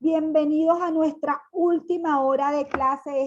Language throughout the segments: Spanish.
Bienvenidos a nuestra última hora de clase de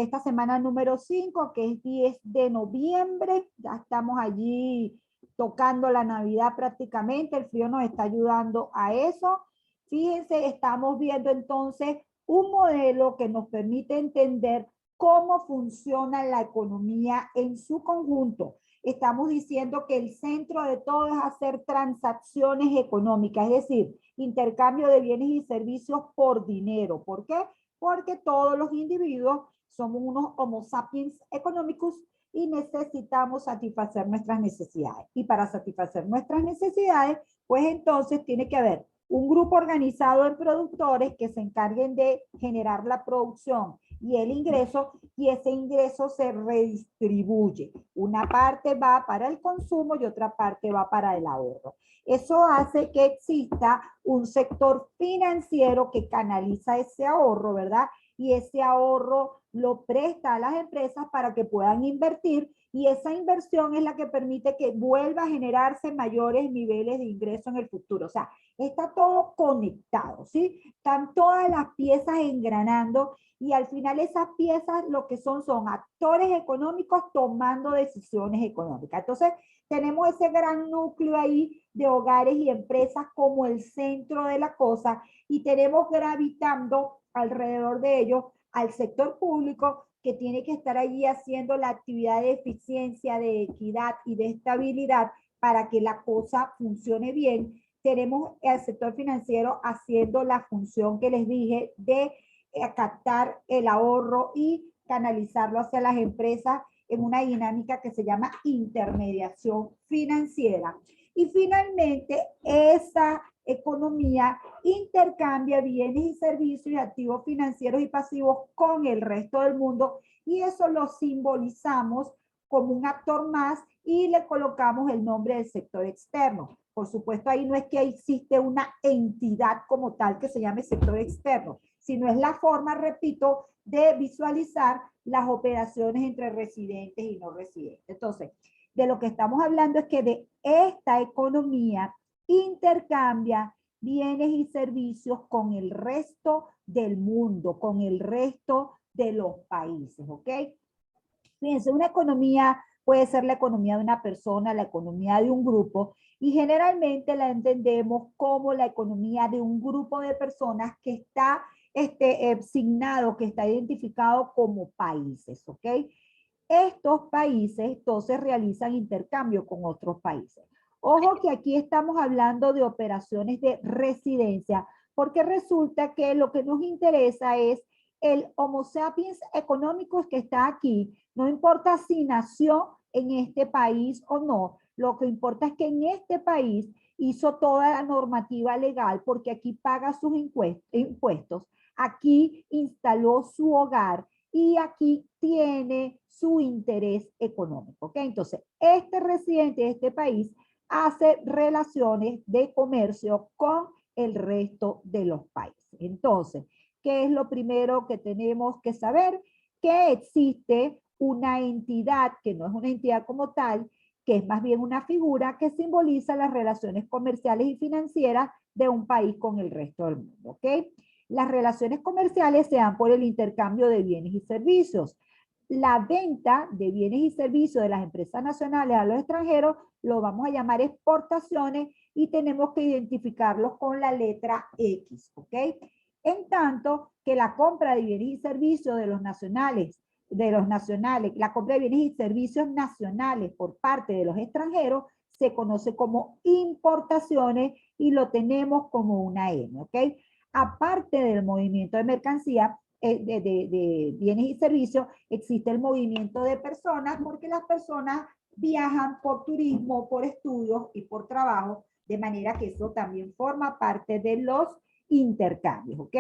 esta semana número 5, que es 10 de noviembre. Ya estamos allí tocando la Navidad prácticamente. El frío nos está ayudando a eso. Fíjense, estamos viendo entonces un modelo que nos permite entender cómo funciona la economía en su conjunto. Estamos diciendo que el centro de todo es hacer transacciones económicas, es decir, intercambio de bienes y servicios por dinero. ¿Por qué? Porque todos los individuos somos unos homo sapiens económicos y necesitamos satisfacer nuestras necesidades. Y para satisfacer nuestras necesidades, pues entonces tiene que haber un grupo organizado de productores que se encarguen de generar la producción y el ingreso, y ese ingreso se redistribuye. Una parte va para el consumo y otra parte va para el ahorro. Eso hace que exista un sector financiero que canaliza ese ahorro, ¿verdad? Y ese ahorro lo presta a las empresas para que puedan invertir, y esa inversión es la que permite que vuelva a generarse mayores niveles de ingreso en el futuro. O sea, está todo conectado, ¿sí? Están todas las piezas engranando, y al final esas piezas lo que son actores económicos tomando decisiones económicas. Entonces, tenemos ese gran núcleo ahí de hogares y empresas como el centro de la cosa, y tenemos gravitando alrededor de ellos al sector público, que tiene que estar allí haciendo la actividad de eficiencia, de equidad y de estabilidad para que la cosa funcione bien. Tenemos al sector financiero haciendo la función que les dije de captar el ahorro y canalizarlo hacia las empresas en una dinámica que se llama intermediación financiera. Y finalmente, esa economía intercambia bienes y servicios y activos financieros y pasivos con el resto del mundo, y eso lo simbolizamos como un actor más y le colocamos el nombre del sector externo. Por supuesto, ahí no es que existe una entidad como tal que se llame sector externo, sino es la forma, repito, de visualizar las operaciones entre residentes y no residentes. Entonces, de lo que estamos hablando es que de esta economía intercambia bienes y servicios con el resto del mundo, con el resto de los países, ¿ok? Fíjense, una economía puede ser la economía de una persona, la economía de un grupo, y generalmente la entendemos como la economía de un grupo de personas que está asignado, que está identificado como países, ¿ok? Estos países entonces realizan intercambio con otros países. Ojo que aquí estamos hablando de operaciones de residencia, porque resulta que lo que nos interesa es el Homo sapiens económicos que está aquí. No importa si nació en este país o no, lo que importa es que en este país hizo toda la normativa legal, porque aquí paga sus impuestos, aquí instaló su hogar y aquí tiene su interés económico. ¿Okay? Entonces, este residente de este país hace relaciones de comercio con el resto de los países. Entonces, ¿qué es lo primero que tenemos que saber? Que existe una entidad que no es una entidad como tal, que es más bien una figura que simboliza las relaciones comerciales y financieras de un país con el resto del mundo. ¿Ok? Las relaciones comerciales se dan por el intercambio de bienes y servicios. La venta de bienes y servicios de las empresas nacionales a los extranjeros lo vamos a llamar exportaciones, y tenemos que identificarlos con la letra X, ¿ok? En tanto que la compra de bienes y servicios de los nacionales, la compra de bienes y servicios nacionales por parte de los extranjeros se conoce como importaciones, y lo tenemos como una M, ¿ok? Aparte del movimiento de mercancía, de bienes y servicios, existe el movimiento de personas, porque las personas viajan por turismo, por estudios y por trabajo, de manera que eso también forma parte de los intercambios, ¿ok?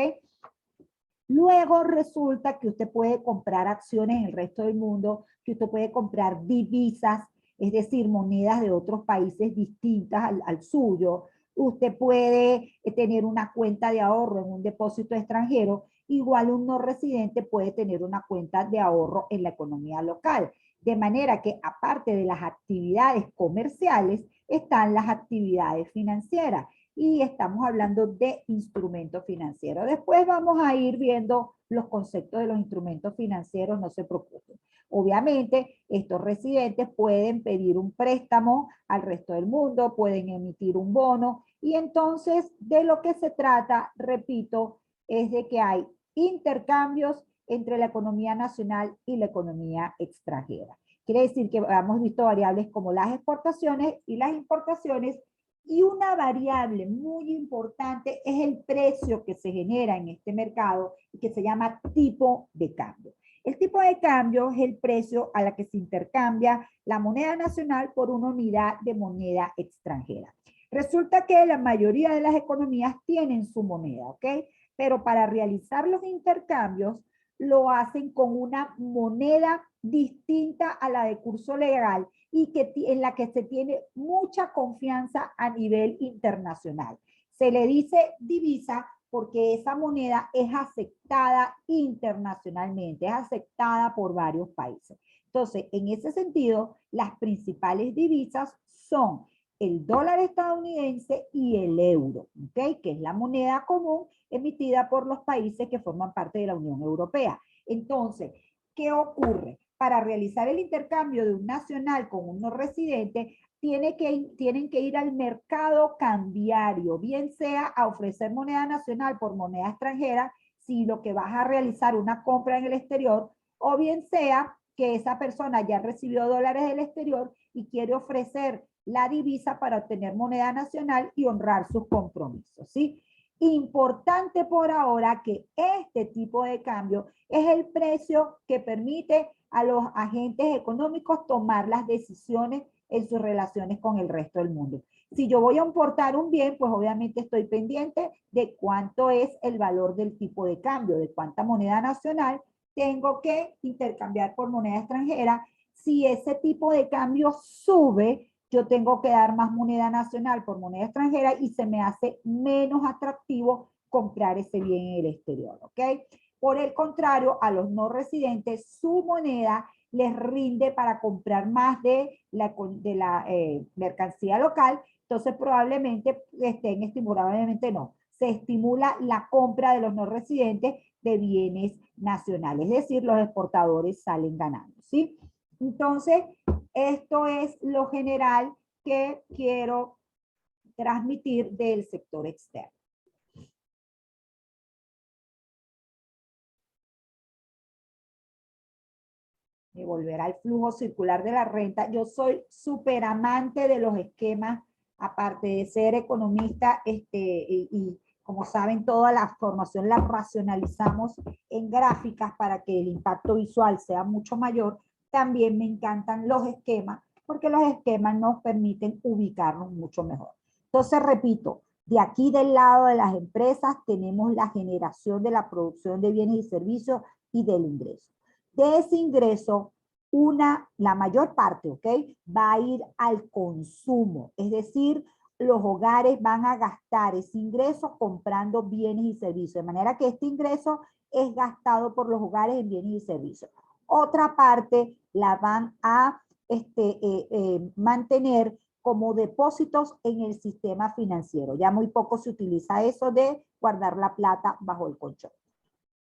Luego resulta que usted puede comprar acciones en el resto del mundo, que usted puede comprar divisas, es decir, monedas de otros países distintas al suyo. Usted puede tener una cuenta de ahorro en un depósito extranjero. Igual un no residente puede tener una cuenta de ahorro en la economía local. De manera que aparte de las actividades comerciales, están las actividades financieras. y estamos hablando de instrumentos financieros. Después vamos a ir viendo los conceptos de los instrumentos financieros, no se preocupen. Obviamente, estos residentes pueden pedir un préstamo al resto del mundo, pueden emitir un bono, y entonces de lo que se trata, repito, es de que hay intercambios entre la economía nacional y la economía extranjera. Quiere decir que hemos visto variables como las exportaciones y las importaciones, y una variable muy importante es el precio que se genera en este mercado y que se llama tipo de cambio. El tipo de cambio es el precio a la que se intercambia la moneda nacional por una unidad de moneda extranjera. Resulta que la mayoría de las economías tienen su moneda, ¿ok? Pero para realizar los intercambios lo hacen con una moneda distinta a la de curso legal y en la que se tiene mucha confianza a nivel internacional. Se le dice divisa porque esa moneda es aceptada internacionalmente, es aceptada por varios países. Entonces, en ese sentido, las principales divisas son el dólar estadounidense y el euro, ¿ok? Que es la moneda común emitida por los países que forman parte de la Unión Europea. Entonces, ¿qué ocurre? Para realizar el intercambio de un nacional con un no residente, tienen que ir al mercado cambiario, bien sea a ofrecer moneda nacional por moneda extranjera, si lo que vas a realizar una compra en el exterior, o bien sea que esa persona ya recibió dólares del exterior y quiere ofrecer la divisa para obtener moneda nacional y honrar sus compromisos, ¿sí? Importante por ahora que este tipo de cambio es el precio que permite a los agentes económicos tomar las decisiones en sus relaciones con el resto del mundo. Si yo voy a importar un bien, pues obviamente estoy pendiente de cuánto es el valor del tipo de cambio, de cuánta moneda nacional tengo que intercambiar por moneda extranjera. Si ese tipo de cambio sube, yo tengo que dar más moneda nacional por moneda extranjera y se me hace menos atractivo comprar ese bien en el exterior, ¿ok? Por el contrario, a los no residentes, su moneda les rinde para comprar más de la mercancía local, entonces probablemente estén estimulados, obviamente no, se estimula la compra de los no residentes de bienes nacionales, es decir, los exportadores salen ganando, ¿sí? Entonces, esto es lo general que quiero transmitir del sector externo. Y volver al flujo circular de la renta. Yo soy súper amante de los esquemas, aparte de ser economista, y como saben, toda la formación la racionalizamos en gráficas para que el impacto visual sea mucho mayor. También me encantan los esquemas, porque los esquemas nos permiten ubicarnos mucho mejor. Entonces, repito, de aquí del lado de las empresas tenemos la generación de la producción de bienes y servicios y del ingreso. De ese ingreso, la mayor parte, ¿ok? Va a ir al consumo, es decir, los hogares van a gastar ese ingreso comprando bienes y servicios, de manera que este ingreso es gastado por los hogares en bienes y servicios. Otra parte la van a mantener como depósitos en el sistema financiero. Ya muy poco se utiliza eso de guardar la plata bajo el colchón.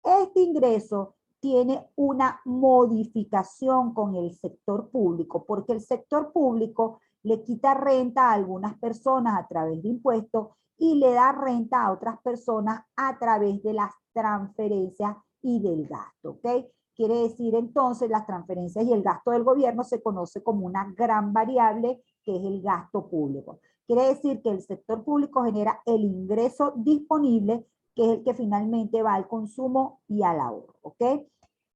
Este ingreso tiene una modificación con el sector público, porque el sector público le quita renta a algunas personas a través de impuestos y le da renta a otras personas a través de las transferencias y del gasto, ¿ok? Quiere decir entonces las transferencias y el gasto del gobierno se conoce como una gran variable que es el gasto público. Quiere decir que el sector público genera el ingreso disponible que es el que finalmente va al consumo y al ahorro, ¿ok?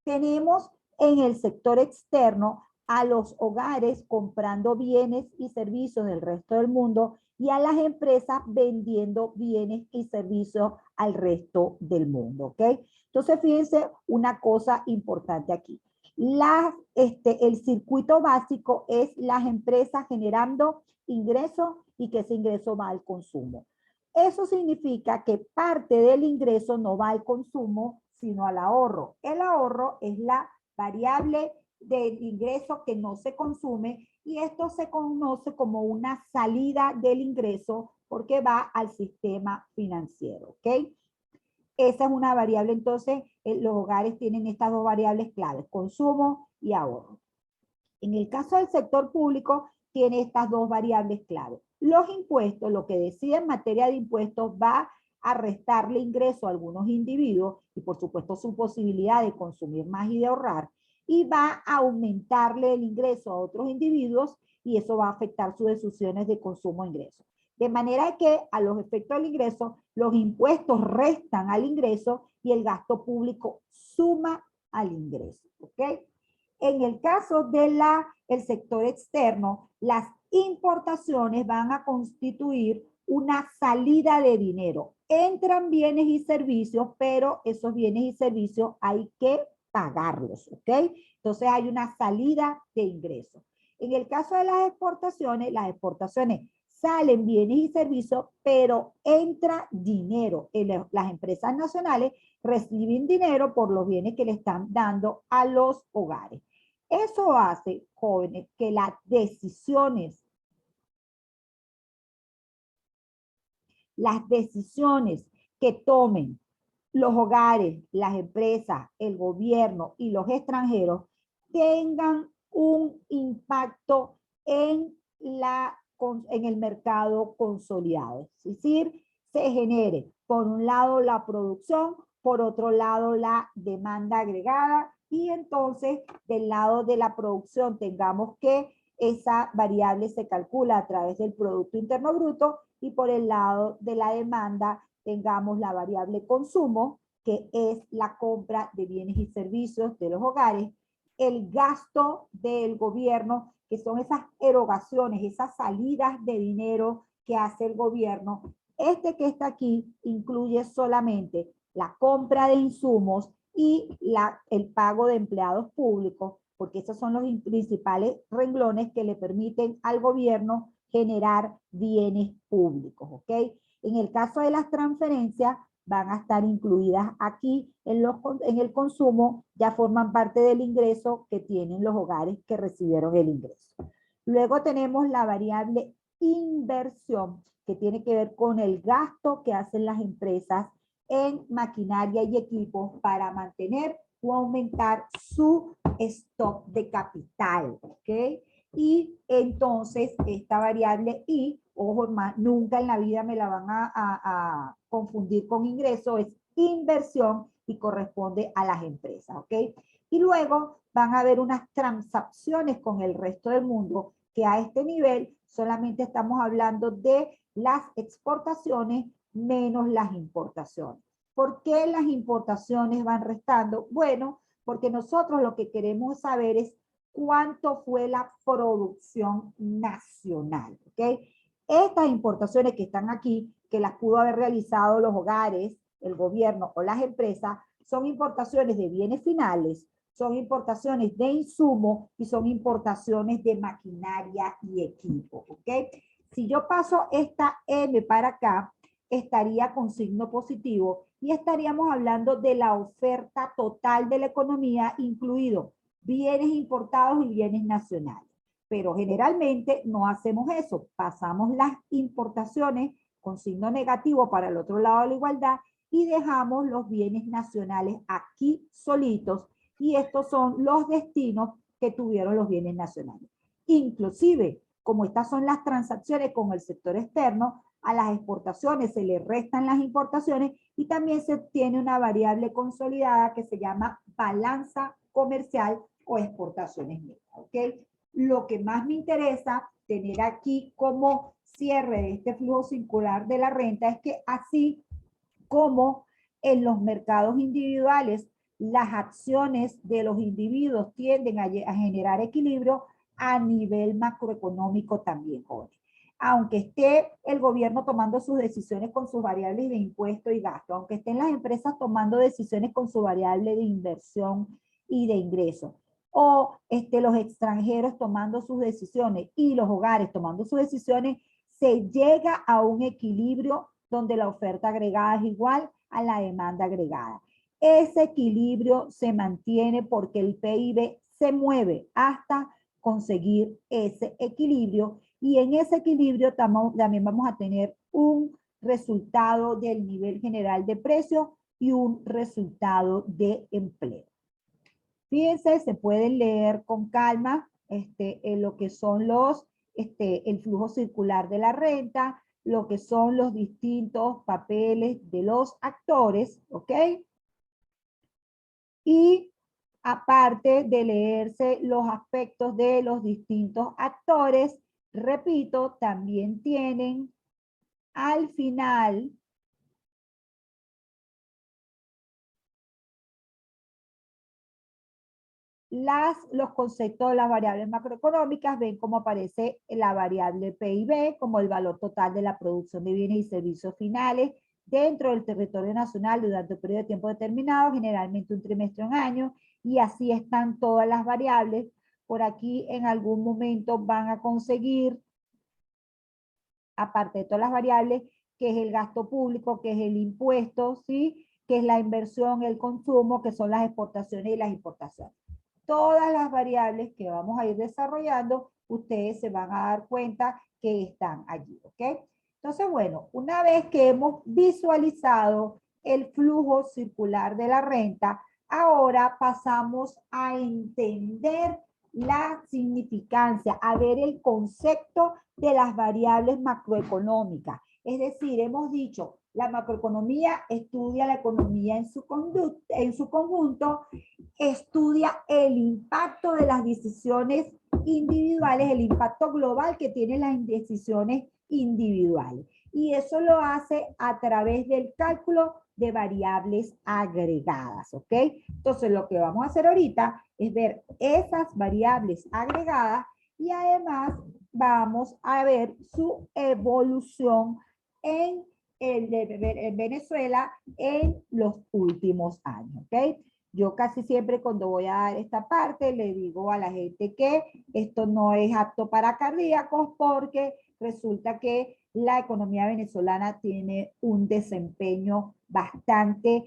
Tenemos en el sector externo a los hogares comprando bienes y servicios del resto del mundo y a las empresas vendiendo bienes y servicios al resto del mundo, ¿ok? Entonces, fíjense una cosa importante aquí. El circuito básico es las empresas generando ingresos y que ese ingreso va al consumo. Eso significa que parte del ingreso no va al consumo, sino al ahorro. El ahorro es la variable del ingreso que no se consume y esto se conoce como una salida del ingreso porque va al sistema financiero, ¿ok? Esa es una variable, entonces, los hogares tienen estas dos variables claves, consumo y ahorro. En el caso del sector público, tiene estas dos variables claves. Los impuestos, lo que decide en materia de impuestos va a restarle ingreso a algunos individuos y por supuesto su posibilidad de consumir más y de ahorrar, y va a aumentarle el ingreso a otros individuos y eso va a afectar sus decisiones de consumo e ingreso. De manera que a los efectos del ingreso, los impuestos restan al ingreso y el gasto público suma al ingreso, ¿ok? En el caso del sector externo, las importaciones van a constituir una salida de dinero. Entran bienes y servicios, pero esos bienes y servicios hay que pagarlos, ¿ok? Entonces hay una salida de ingresos. En el caso de las exportaciones salen bienes y servicios, pero entra dinero. Las empresas nacionales reciben dinero por los bienes que le están dando a los hogares. Eso hace, jóvenes, que las decisiones que tomen los hogares, las empresas, el gobierno y los extranjeros tengan un impacto en el mercado consolidado. Es decir, se genere, por un lado, la producción, por otro lado, la demanda agregada, y entonces del lado de la producción tengamos que esa variable se calcula a través del Producto Interno Bruto, y por el lado de la demanda tengamos la variable consumo, que es la compra de bienes y servicios de los hogares, el gasto del gobierno, que son esas erogaciones, esas salidas de dinero que hace el gobierno. Este que está aquí incluye solamente la compra de insumos y el pago de empleados públicos, porque esos son los principales renglones que le permiten al gobierno generar bienes públicos, ¿ok? En el caso de las transferencias, van a estar incluidas aquí en el consumo, ya forman parte del ingreso que tienen los hogares que recibieron el ingreso. Luego tenemos la variable inversión, que tiene que ver con el gasto que hacen las empresas en maquinaria y equipos para mantener o aumentar su stock de capital, ¿ok? Y entonces esta variable I, ojo, nunca en la vida me la van a confundir con ingreso, es inversión y corresponde a las empresas, ¿ok? Y luego van a haber unas transacciones con el resto del mundo, que a este nivel solamente estamos hablando de las exportaciones menos las importaciones. ¿Por qué las importaciones van restando? Bueno, porque nosotros lo que queremos saber es cuánto fue la producción nacional, ¿ok? Estas importaciones que están aquí, que las pudo haber realizado los hogares, el gobierno o las empresas, son importaciones de bienes finales, son importaciones de insumos y son importaciones de maquinaria y equipo, ¿ok? Si yo paso esta M para acá, estaría con signo positivo y estaríamos hablando de la oferta total de la economía, incluido bienes importados y bienes nacionales. Pero generalmente no hacemos eso, pasamos las importaciones con signo negativo para el otro lado de la igualdad y dejamos los bienes nacionales aquí solitos, y estos son los destinos que tuvieron los bienes nacionales. Inclusive, como estas son las transacciones con el sector externo, a las exportaciones se le restan las importaciones y también se tiene una variable consolidada que se llama balanza comercial o exportaciones netas, ¿ok? Lo que más me interesa tener aquí como cierre de este flujo circular de la renta es que así como en los mercados individuales las acciones de los individuos tienden a generar equilibrio, a nivel macroeconómico también, jóvenes. Aunque esté el gobierno tomando sus decisiones con sus variables de impuesto y gasto, aunque estén las empresas tomando decisiones con su variable de inversión y de ingreso, o los extranjeros tomando sus decisiones y los hogares tomando sus decisiones, se llega a un equilibrio donde la oferta agregada es igual a la demanda agregada. Ese equilibrio se mantiene porque el PIB se mueve hasta conseguir ese equilibrio, y en ese equilibrio también vamos a tener un resultado del nivel general de precios y un resultado de empleo. Fíjense, se pueden leer con calma en lo que son el flujo circular de la renta, lo que son los distintos papeles de los actores, ¿ok? Y aparte de leerse los aspectos de los distintos actores, repito, también tienen al final los conceptos de las variables macroeconómicas. Ven cómo aparece la variable PIB como el valor total de la producción de bienes y servicios finales dentro del territorio nacional durante un periodo de tiempo determinado, generalmente un trimestre o un año, y así están todas las variables. Por aquí en algún momento van a conseguir, aparte de todas las variables, que es el gasto público, que es el impuesto, ¿sí? Que es la inversión, el consumo, que son las exportaciones y las importaciones. Todas las variables que vamos a ir desarrollando, ustedes se van a dar cuenta que están allí, ¿ok? Entonces, bueno, una vez que hemos visualizado el flujo circular de la renta, ahora pasamos a entender la significancia, a ver el concepto de las variables macroeconómicas. Es decir, hemos dicho, la macroeconomía estudia la economía en su conjunto, estudia el impacto de las decisiones individuales, el impacto global que tienen las decisiones individuales. Y eso lo hace a través del cálculo de variables agregadas, ¿ok? Entonces, lo que vamos a hacer ahorita es ver esas variables agregadas y además vamos a ver su evolución en Venezuela en los últimos años, ¿ok? Yo casi siempre cuando voy a dar esta parte le digo a la gente que esto no es apto para cardíacos porque resulta que la economía venezolana tiene un desempeño bastante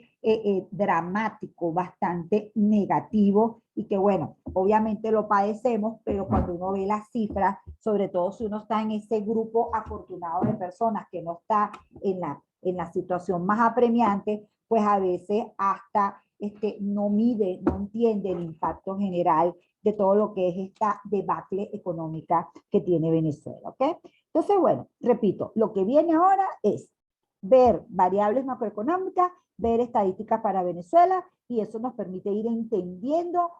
dramático, bastante negativo y que bueno, obviamente lo padecemos, pero cuando uno ve las cifras, sobre todo si uno está en ese grupo afortunado de personas que no está en la situación más apremiante, pues a veces hasta no mide, no entiende el impacto general de todo lo que es esta debacle económica que tiene Venezuela, ¿ok? Entonces, bueno, repito, lo que viene ahora es ver variables macroeconómicas, ver estadísticas para Venezuela, y eso nos permite ir entendiendo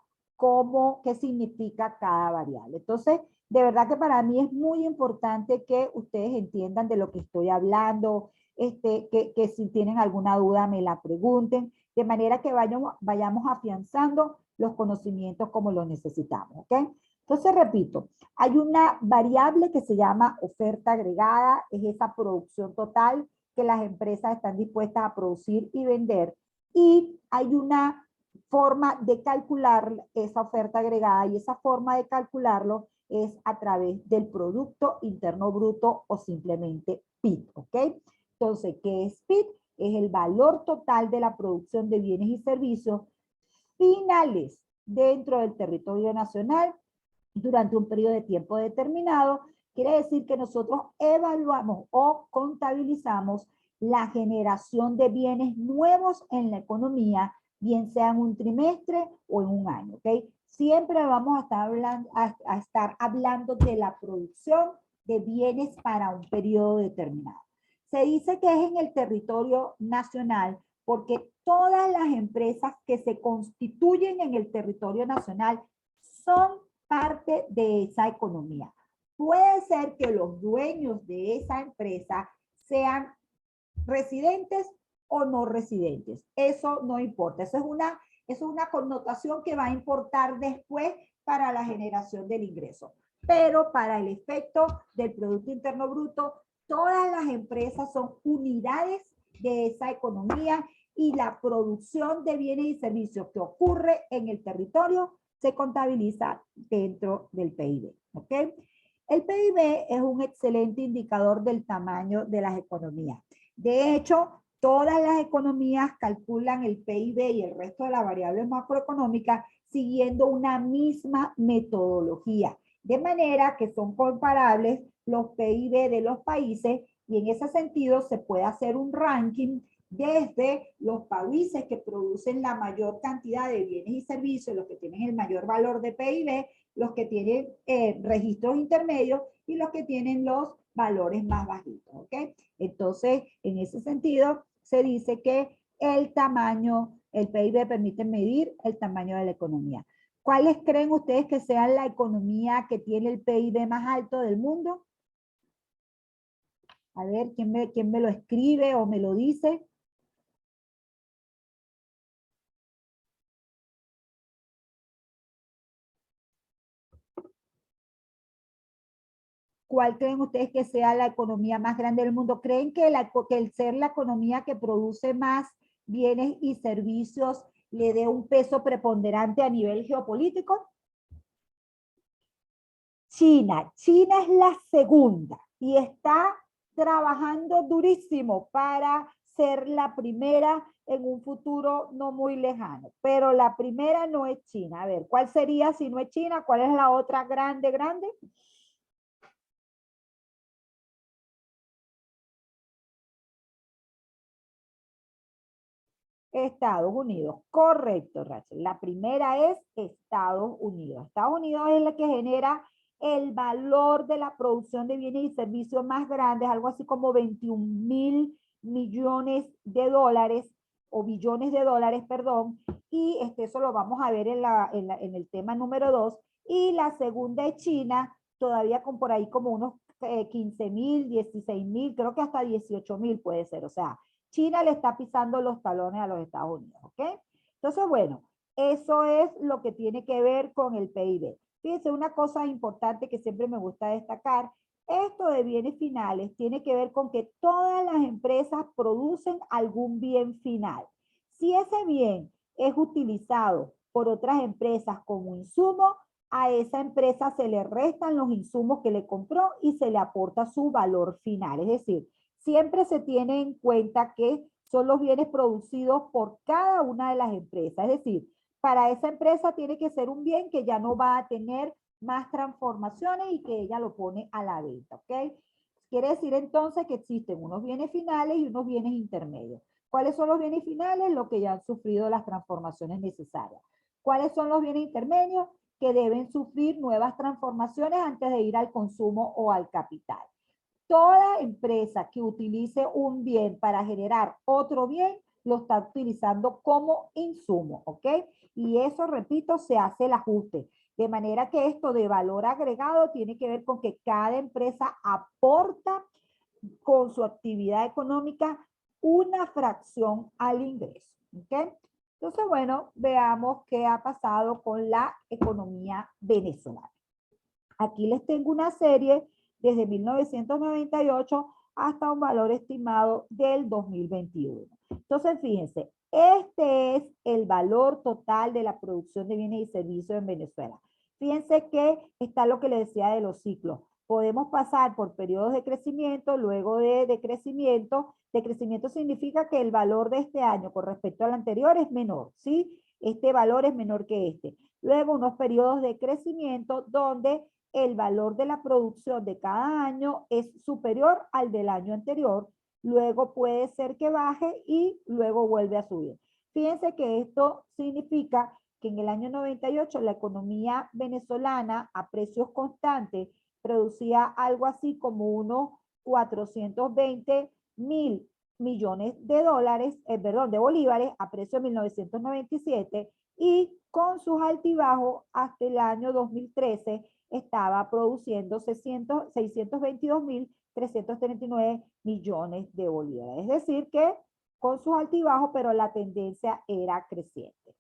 qué significa cada variable. Entonces, de verdad que para mí es muy importante que ustedes entiendan de lo que estoy hablando, que si tienen alguna duda me la pregunten, de manera que vayamos afianzando los conocimientos como los necesitamos, ¿ok? Entonces, repito, hay una variable que se llama oferta agregada, es esa producción total que las empresas están dispuestas a producir y vender, y hay una forma de calcular esa oferta agregada, y esa forma de calcularlo es a través del Producto Interno Bruto o simplemente PIB, ¿ok? Entonces, ¿qué es PIB? Es el valor total de la producción de bienes y servicios finales dentro del territorio nacional durante un periodo de tiempo determinado. Quiere decir que nosotros evaluamos o contabilizamos la generación de bienes nuevos en la economía, bien sea en un trimestre o en un año, ¿ok? Siempre vamos a estar hablando de la producción de bienes para un periodo determinado. Se dice que es en el territorio nacional porque todas las empresas que se constituyen en el territorio nacional son parte de esa economía. Puede ser que los dueños de esa empresa sean residentes o no residentes. Eso no importa. Eso es una connotación que va a importar después para la generación del ingreso. Pero para el efecto del Producto Interno Bruto, todas las empresas son unidades de esa economía y la producción de bienes y servicios que ocurre en el territorio se contabiliza dentro del PIB, ¿ok? El PIB es un excelente indicador del tamaño de las economías. De hecho, todas las economías calculan el PIB y el resto de las variables macroeconómicas siguiendo una misma metodología, de manera que son comparables los PIB de los países Y en ese sentido se puede hacer un ranking desde los países que producen la mayor cantidad de bienes y servicios, los que tienen el mayor valor de PIB, los que tienen registros intermedios y los que tienen los valores más bajitos, ¿ok? Entonces, en ese sentido, se dice que el tamaño, el PIB permite medir el tamaño de la economía. ¿Cuáles creen ustedes que sean la economía que tiene el PIB más alto del mundo? A ver, ¿quién me lo escribe o me lo dice? ¿Cuál creen ustedes que sea la economía más grande del mundo? ¿Creen que, que el ser la economía que produce más bienes y servicios le dé un peso preponderante a nivel geopolítico? China. China es la segunda y está trabajando durísimo para ser la primera en un futuro no muy lejano. Pero la primera no es China. A ver, ¿cuál sería si no es China? ¿Cuál es la otra grande, grande? Estados Unidos, correcto, Rachel. La primera es Estados Unidos. Estados Unidos es la que genera el valor de la producción de bienes y servicios más grandes, algo así como 21.000 millones de dólares o billones de dólares, perdón, y eso lo vamos a ver en el tema número 2. Y la segunda es China, todavía con por ahí como unos 15.000, 16.000, creo que hasta 18.000 puede ser, o sea, China le está pisando los talones a los Estados Unidos, ¿ok? Entonces, bueno, eso es lo que tiene que ver con el PIB. Fíjense, una cosa importante que siempre me gusta destacar, esto de bienes finales tiene que ver con que todas las empresas producen algún bien final. Si ese bien es utilizado por otras empresas como insumo, a esa empresa se le restan los insumos que le compró y se le aporta su valor final. Es decir, siempre se tiene en cuenta que son los bienes producidos por cada una de las empresas. Es decir, para esa empresa tiene que ser un bien que ya no va a tener más transformaciones y que ella lo pone a la venta, ¿ok? Quiere decir entonces que existen unos bienes finales y unos bienes intermedios. ¿Cuáles son los bienes finales? Los que ya han sufrido las transformaciones necesarias. ¿Cuáles son los bienes intermedios? Que deben sufrir nuevas transformaciones antes de ir al consumo o al capital. Toda empresa que utilice un bien para generar otro bien, lo está utilizando como insumo, ¿ok? Y eso, repito, se hace el ajuste. De manera que esto de valor agregado tiene que ver con que cada empresa aporta con su actividad económica una fracción al ingreso, ¿ok? Entonces, bueno, veamos qué ha pasado con la economía venezolana. Aquí les tengo una serie desde 1998 hasta un valor estimado del 2021. Entonces, fíjense, este es el valor total de la producción de bienes y servicios en Venezuela. Fíjense que está lo que les decía de los ciclos. Podemos pasar por periodos de crecimiento, luego de decrecimiento. Decrecimiento significa que el valor de este año con respecto al anterior es menor, ¿sí? Este valor es menor que este. Luego unos periodos de crecimiento donde el valor de la producción de cada año es superior al del año anterior, luego puede ser que baje y luego vuelve a subir. Fíjense que esto significa que en el año 98 la economía venezolana a precios constantes producía algo así como unos 420.000 millones de bolívares a precio de 1997 y con sus altibajos hasta el año 2013 estaba produciendo 622.339 millones de bolívares. Es decir que con sus altibajos, pero la tendencia era creciente.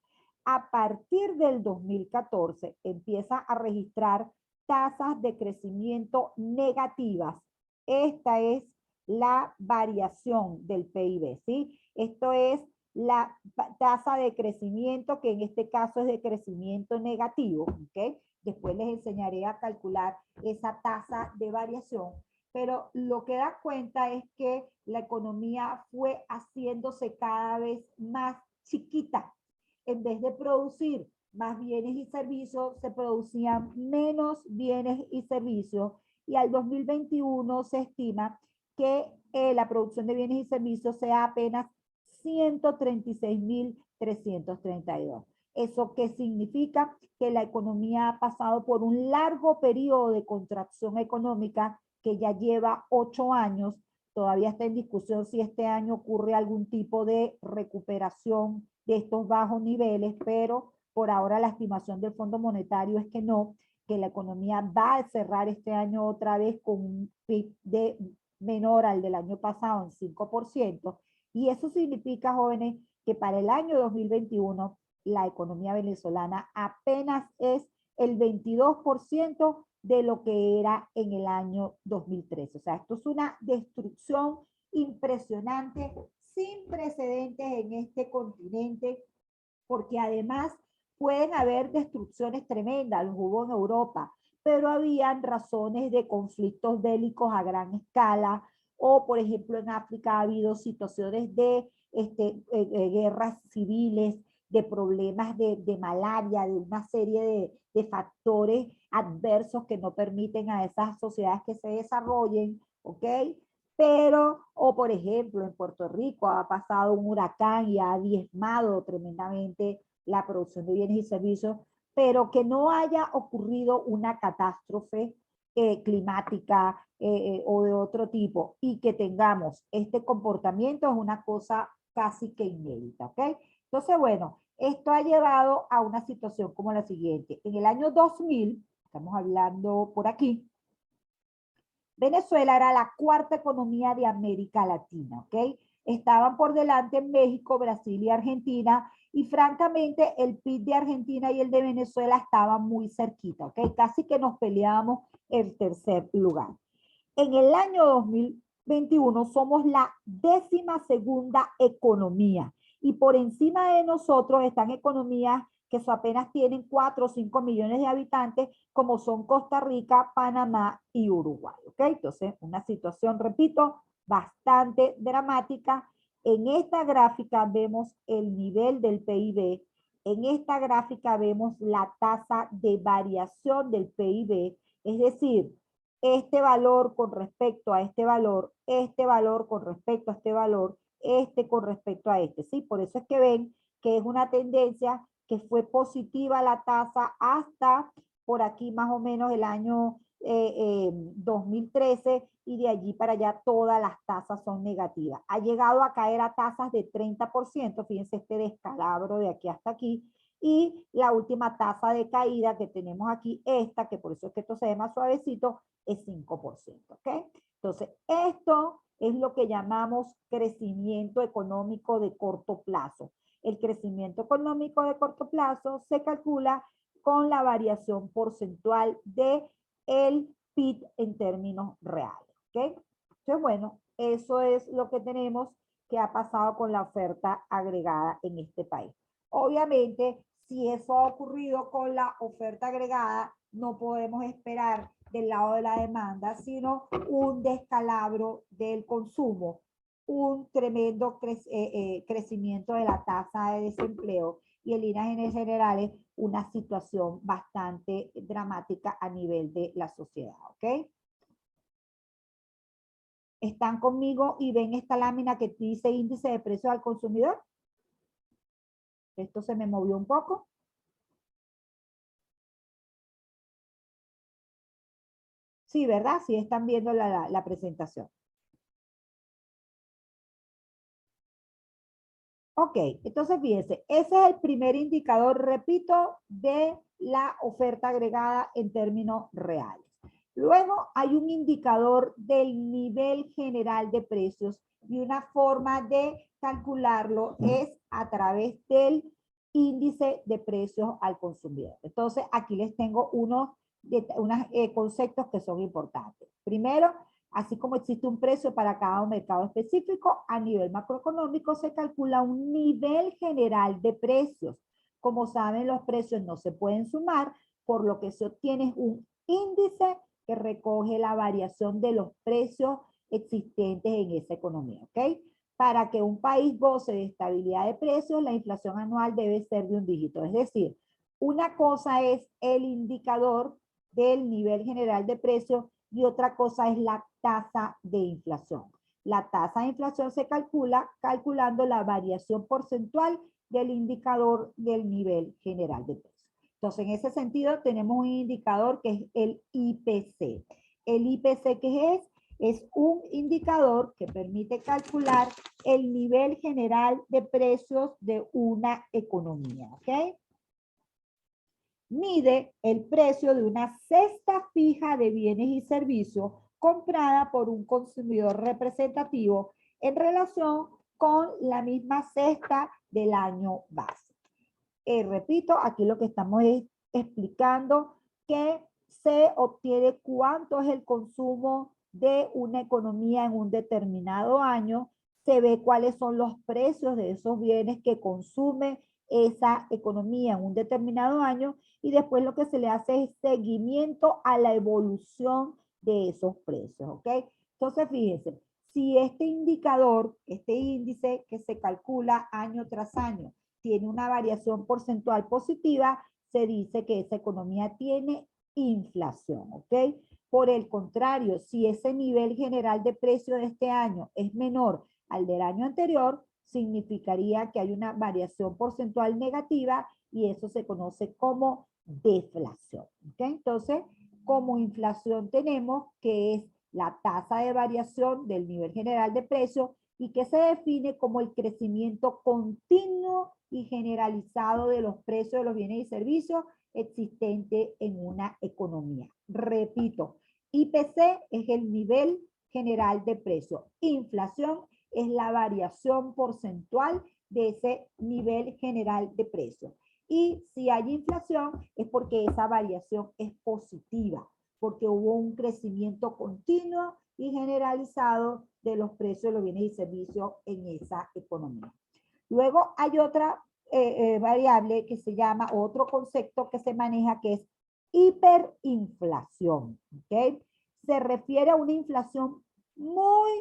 A partir del 2014 empieza a registrar tasas de crecimiento negativas. Esta es la variación del PIB, ¿sí? Esto es la tasa de crecimiento, que en este caso es de crecimiento negativo, ¿ok? Después les enseñaré a calcular esa tasa de variación, pero lo que da cuenta es que la economía fue haciéndose cada vez más chiquita. En vez de producir más bienes y servicios, se producían menos bienes y servicios, y al 2021 se estima que la producción de bienes y servicios sea apenas 136.332. ¿Eso qué significa? Que la economía ha pasado por un largo periodo de contracción económica que ya lleva 8 años. Todavía está en discusión si este año ocurre algún tipo de recuperación de estos bajos niveles, pero por ahora la estimación del Fondo Monetario es que no, que la economía va a cerrar este año otra vez con un PIB menor al del año pasado en 5%. Y eso significa, jóvenes, que para el año 2021 la economía venezolana apenas es el 22% de lo que era en el año 2013. O sea, esto es una destrucción impresionante, sin precedentes en este continente, porque además pueden haber destrucciones tremendas, los hubo en Europa, pero habían razones de conflictos bélicos a gran escala, o por ejemplo en África ha habido situaciones de guerras civiles, de problemas de malaria, de una serie de factores adversos que no permiten a esas sociedades que se desarrollen, ¿ok? Pero, o por ejemplo, en Puerto Rico ha pasado un huracán y ha diezmado tremendamente la producción de bienes y servicios, pero que no haya ocurrido una catástrofe climática o de otro tipo y que tengamos este comportamiento es una cosa casi que inédita, ¿ok? Entonces, bueno, esto ha llevado a una situación como la siguiente. En el año 2000, estamos hablando por aquí, Venezuela era la cuarta economía de América Latina, ¿ok? Estaban por delante México, Brasil y Argentina, y francamente el PIB de Argentina y el de Venezuela estaban muy cerquita, ¿ok? Casi que nos peleábamos el tercer lugar. En el año 2021 somos la 12ª economía, y por encima de nosotros están economías que apenas tienen 4 o 5 millones de habitantes, como son Costa Rica, Panamá y Uruguay. ¿Ok? Entonces, una situación, repito, bastante dramática. En esta gráfica vemos el nivel del PIB. En esta gráfica vemos la tasa de variación del PIB, es decir, este valor con respecto a este valor, este valor con respecto a este valor, este con respecto a este, ¿sí? Por eso es que ven que es una tendencia que fue positiva la tasa hasta por aquí más o menos el año 2013, y de allí para allá todas las tasas son negativas. Ha llegado a caer a tasas de 30%, fíjense este descalabro de aquí hasta aquí, y la última tasa de caída que tenemos aquí, esta, que por eso es que esto se ve más suavecito, es 5%, ¿ok? Entonces, esto es lo que llamamos crecimiento económico de corto plazo. El crecimiento económico de corto plazo se calcula con la variación porcentual de el PIB en términos reales, ¿ok? Entonces, bueno, eso es lo que tenemos que ha pasado con la oferta agregada en este país. Obviamente, si eso ha ocurrido con la oferta agregada, no podemos esperar del lado de la demanda, sino un descalabro del consumo, un tremendo crecimiento de la tasa de desempleo y en líneas generales una situación bastante dramática a nivel de la sociedad, ¿ok? ¿Están conmigo y ven esta lámina que dice índice de precios al consumidor? Esto se me movió un poco. Sí, ¿verdad? Sí, están viendo la presentación. Ok, entonces fíjense, ese es el primer indicador, repito, de la oferta agregada en términos reales. Luego hay un indicador del nivel general de precios y una forma de calcularlo es a través del índice de precios al consumidor. Entonces aquí les tengo unos conceptos que son importantes. Primero, así como existe un precio para cada mercado específico, a nivel macroeconómico se calcula un nivel general de precios. Como saben, los precios no se pueden sumar, por lo que se obtiene un índice que recoge la variación de los precios existentes en esa economía, ¿ok? Para que un país goce de estabilidad de precios, la inflación anual debe ser de un dígito. Es decir, una cosa es el indicador del nivel general de precios y otra cosa es la tasa de inflación. La tasa de inflación se calcula calculando la variación porcentual del indicador del nivel general de precios. Entonces, en ese sentido, tenemos un indicador que es el IPC. El IPC, ¿qué es? Es un indicador que permite calcular el nivel general de precios de una economía, ¿ok? Mide el precio de una cesta fija de bienes y servicios comprada por un consumidor representativo en relación con la misma cesta del año base. Repito, aquí lo que estamos es explicando que se obtiene cuánto es el consumo de una economía en un determinado año, se ve cuáles son los precios de esos bienes que consume esa economía en un determinado año y después lo que se le hace es seguimiento a la evolución de esos precios, ¿ok? Entonces, fíjense, si este indicador, este índice que se calcula año tras año, tiene una variación porcentual positiva, se dice que esa economía tiene inflación, ¿ok? Por el contrario, si ese nivel general de precio de este año es menor al del año anterior, significaría que hay una variación porcentual negativa y eso se conoce como deflación, ¿ok? Entonces, como inflación tenemos que es la tasa de variación del nivel general de precio y que se define como el crecimiento continuo y generalizado de los precios de los bienes y servicios existente en una economía. Repito, IPC es el nivel general de precio. Inflación es la variación porcentual de ese nivel general de precio. Y si hay inflación es porque esa variación es positiva, porque hubo un crecimiento continuo y generalizado de los precios de los bienes y servicios en esa economía. Luego hay otra variable que se llama, otro concepto que se maneja que es hiperinflación, ¿ok? Se refiere a una inflación muy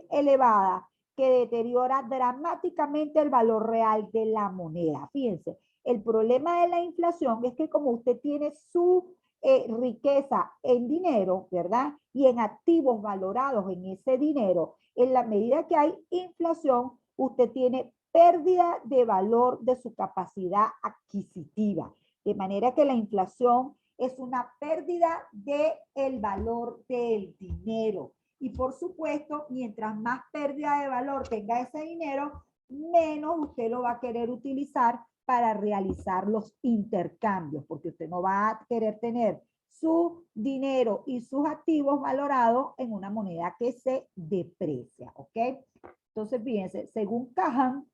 elevada que deteriora dramáticamente el valor real de la moneda. Fíjense, el problema de la inflación es que como usted tiene su riqueza en dinero, ¿verdad? Y en activos valorados en ese dinero, en la medida que hay inflación, usted tiene pérdida de valor de su capacidad adquisitiva. De manera que la inflación es una pérdida del valor del dinero. Y por supuesto, mientras más pérdida de valor tenga ese dinero, menos usted lo va a querer utilizar para realizar los intercambios, porque usted no va a querer tener su dinero y sus activos valorados en una moneda que se deprecia, ¿ok? Entonces, fíjense, según Cahan,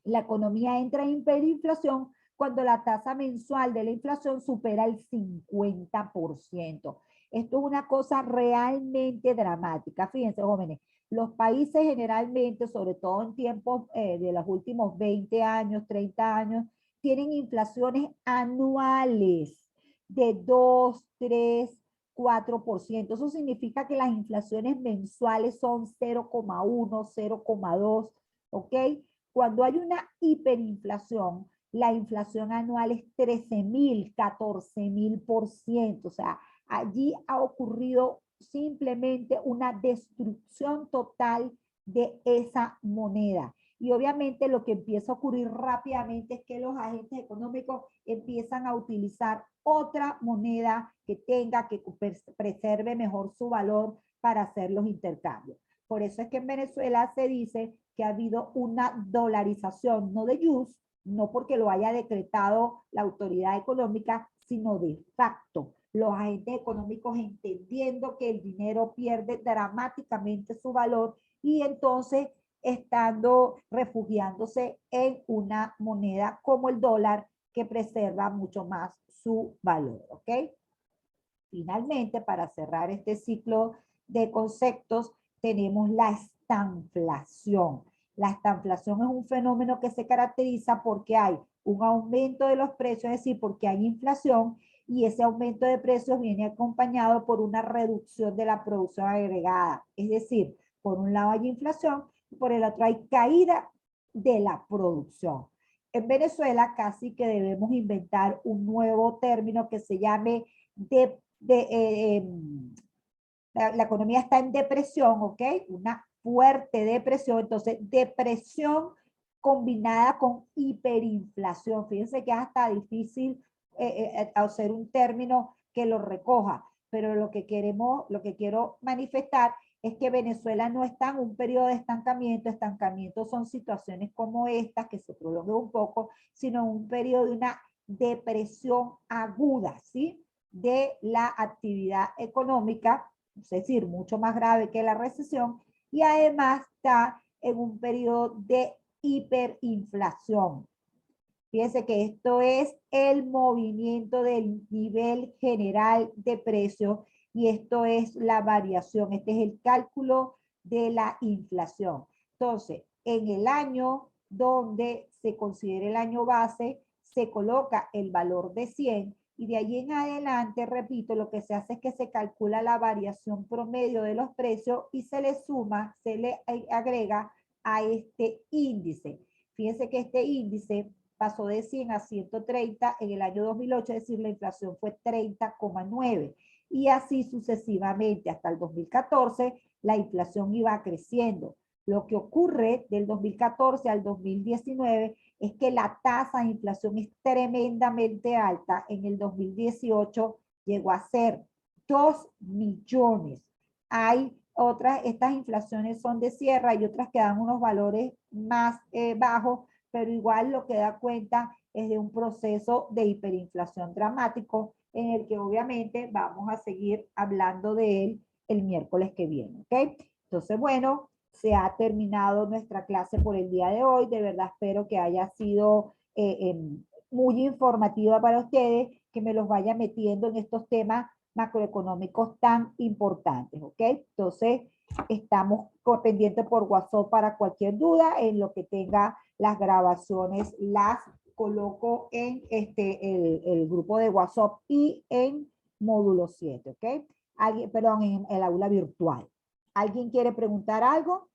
la economía entra en hiperinflación cuando la tasa mensual de la inflación supera el 50%. Esto es una cosa realmente dramática. Fíjense, jóvenes, los países generalmente, sobre todo en tiempos de los últimos 20 años, 30 años, tienen inflaciones anuales de 2, 3, 4%. Eso significa que las inflaciones mensuales son 0,1, 0,2, ¿ok? Cuando hay una hiperinflación, la inflación anual es 13,000, 14,000%. O sea, allí ha ocurrido simplemente una destrucción total de esa moneda. Y obviamente lo que empieza a ocurrir rápidamente es que los agentes económicos empiezan a utilizar otra moneda que tenga, que preserve mejor su valor para hacer los intercambios. Por eso es que en Venezuela se dice que ha habido una dolarización, no de jus, no porque lo haya decretado la autoridad económica, sino de facto. Los agentes económicos entendiendo que el dinero pierde dramáticamente su valor y entonces estando refugiándose en una moneda como el dólar que preserva mucho más su valor, ¿ok? Finalmente, para cerrar este ciclo de conceptos, tenemos la estanflación. La estanflación es un fenómeno que se caracteriza porque hay un aumento de los precios, es decir, porque hay inflación y ese aumento de precios viene acompañado por una reducción de la producción agregada. Es decir, por un lado hay inflación y por el otro hay caída de la producción. En Venezuela casi que debemos inventar un nuevo término que se llame la economía está en depresión, ¿ok? Una fuerte depresión, entonces depresión combinada con hiperinflación. Fíjense que es hasta difícil hacer un término que lo recoja, pero lo que quiero manifestar es que Venezuela no está en un periodo de estancamiento. Estancamiento son situaciones como estas que se prolongan un poco, sino en un periodo de una depresión aguda, ¿sí? De la actividad económica, es decir, mucho más grave que la recesión, y además está en un periodo de hiperinflación. Fíjense que esto es el movimiento del nivel general de precios y esto es la variación. Este es el cálculo de la inflación. Entonces, en el año donde se considere el año base, se coloca el valor de 100 y de allí en adelante, repito, lo que se hace es que se calcula la variación promedio de los precios y se le suma, se le agrega a este índice. Fíjense que este índice pasó de 100 a 130 en el año 2008, es decir, la inflación fue 30,9 y así sucesivamente hasta el 2014 la inflación iba creciendo. Lo que ocurre del 2014 al 2019 es que la tasa de inflación es tremendamente alta. En el 2018 llegó a ser 2 millones. Hay otras, estas inflaciones son de sierra y otras que dan unos valores más bajos, pero igual lo que da cuenta es de un proceso de hiperinflación dramático en el que obviamente vamos a seguir hablando de él el miércoles que viene, ¿ok? Entonces, bueno, se ha terminado nuestra clase por el día de hoy. De verdad espero que haya sido muy informativa para ustedes, que me los vaya metiendo en estos temas macroeconómicos tan importantes, ¿ok? Entonces, estamos pendientes por WhatsApp para cualquier duda. En lo que tenga las grabaciones, las coloco en el grupo de WhatsApp y en módulo 7, ¿ok? Perdón, en el aula virtual. ¿Alguien quiere preguntar algo?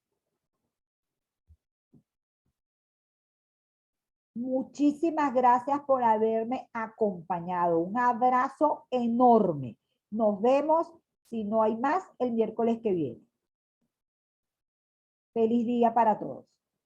Muchísimas gracias por haberme acompañado. Un abrazo enorme. Nos vemos, si no hay más, el miércoles que viene. Feliz día para todos.